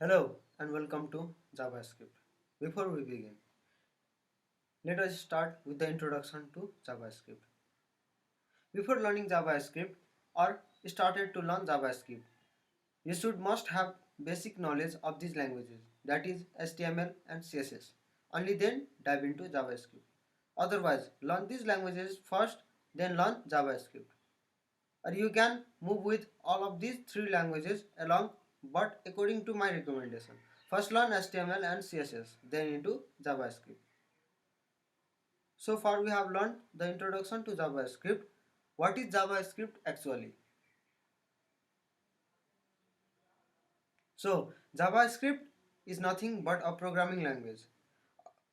Hello and welcome to JavaScript. Before we begin, let us start with the introduction to JavaScript. Before learning JavaScript or started to learn JavaScript, you should must have basic knowledge of these languages, that is HTML and CSS. Only then dive into JavaScript. Otherwise, learn these languages first, then learn JavaScript. Or you can move with all of these three languages along, but according to my recommendation. First learn HTML and CSS, then into JavaScript. So far we have learned the introduction to JavaScript. What is JavaScript actually? So JavaScript is nothing but a programming language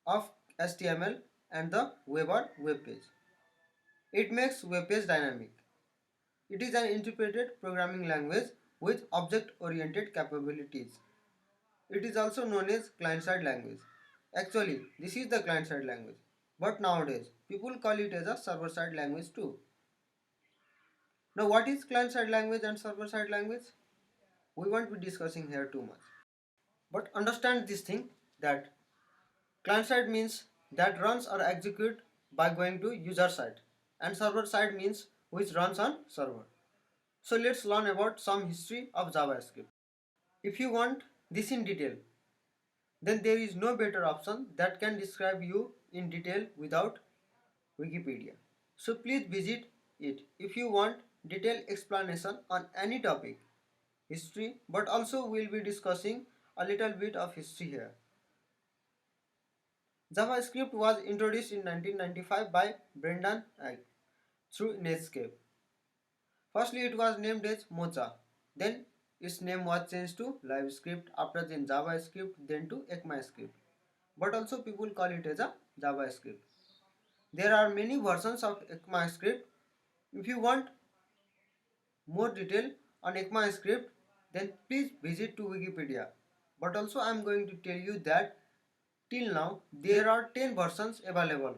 of HTML and the web or web page. It makes web page dynamic. It is an interpreted programming language with object-oriented capabilities. It is also known as client-side language. Actually, this is the client-side language, but nowadays people call it as a server-side language too. Now, what is client-side language and server-side language? We won't be discussing here too much. But understand this thing that client-side means that runs or execute by going to user side, and server-side means which runs on server. So let's learn about some history of JavaScript. If you want this in detail, then there is no better option that can describe you in detail without Wikipedia. So please visit it if you want detailed explanation on any topic, history, but also we'll be discussing a little bit of history here. JavaScript was introduced in 1995 by Brendan Eich through Netscape. Firstly, it was named as Mocha. Then its name was changed to LiveScript, after then JavaScript, then to ECMAScript. But also people call it as a JavaScript. There are many versions of ECMAScript. If you want more detail on ECMAScript, then please visit to Wikipedia. But also I am going to tell you that till now there are 10 versions available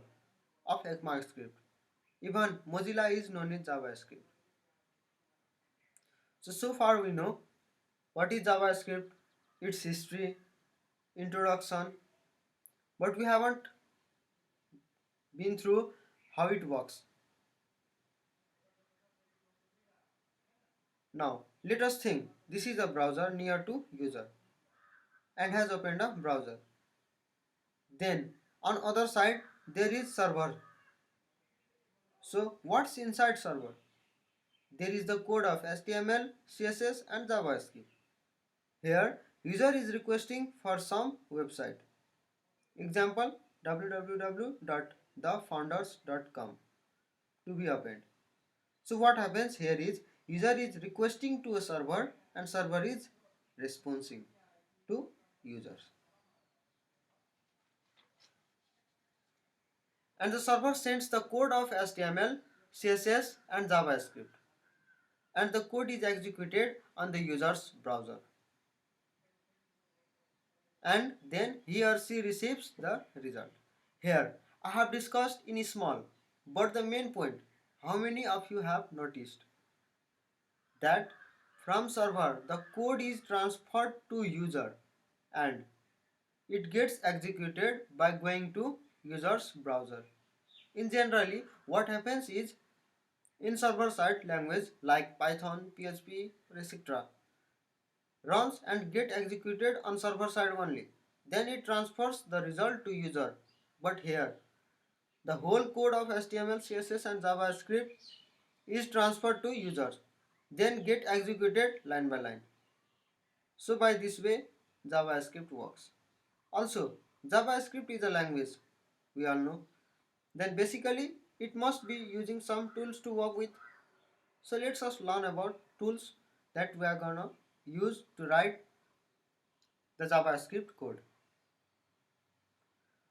of ECMAScript. Even Mozilla is known as JavaScript. So far we know what is JavaScript, its history, introduction, but we haven't been through how it works. Now let us think this is a browser near to user and has opened a browser. Then on other side there is server. So what's inside server? There is the code of HTML, CSS and JavaScript. Here user is requesting for some website. Example www.thefounders.com to be opened. So what happens here is user is requesting to a server and server is responding to users. And the server sends the code of HTML, CSS and JavaScript. And the code is executed on the user's browser. And then he or she receives the result. Here I have discussed in small, but the main point, how many of you have noticed that from server the code is transferred to user and it gets executed by going to user's browser. In generally what happens is in server side language like Python, PHP, etc. runs and get executed on server side only. Then it transfers the result to user. But here the whole code of HTML, CSS and JavaScript is transferred to users, then get executed line by line. So by this way JavaScript works. Also JavaScript is a language we all know. Then basically it must be using some tools to work with. So let's us learn about tools that we are gonna use to write the JavaScript code.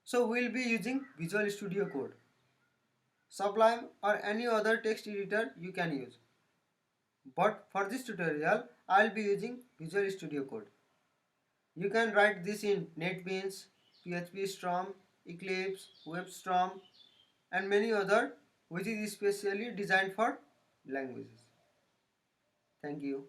So we'll be using Visual Studio Code, Sublime or any other text editor you can use. But for this tutorial, I'll be using Visual Studio Code. You can write this in NetBeans, PHP Storm, Eclipse, WebStorm and many other which is specially designed for languages. Thank you.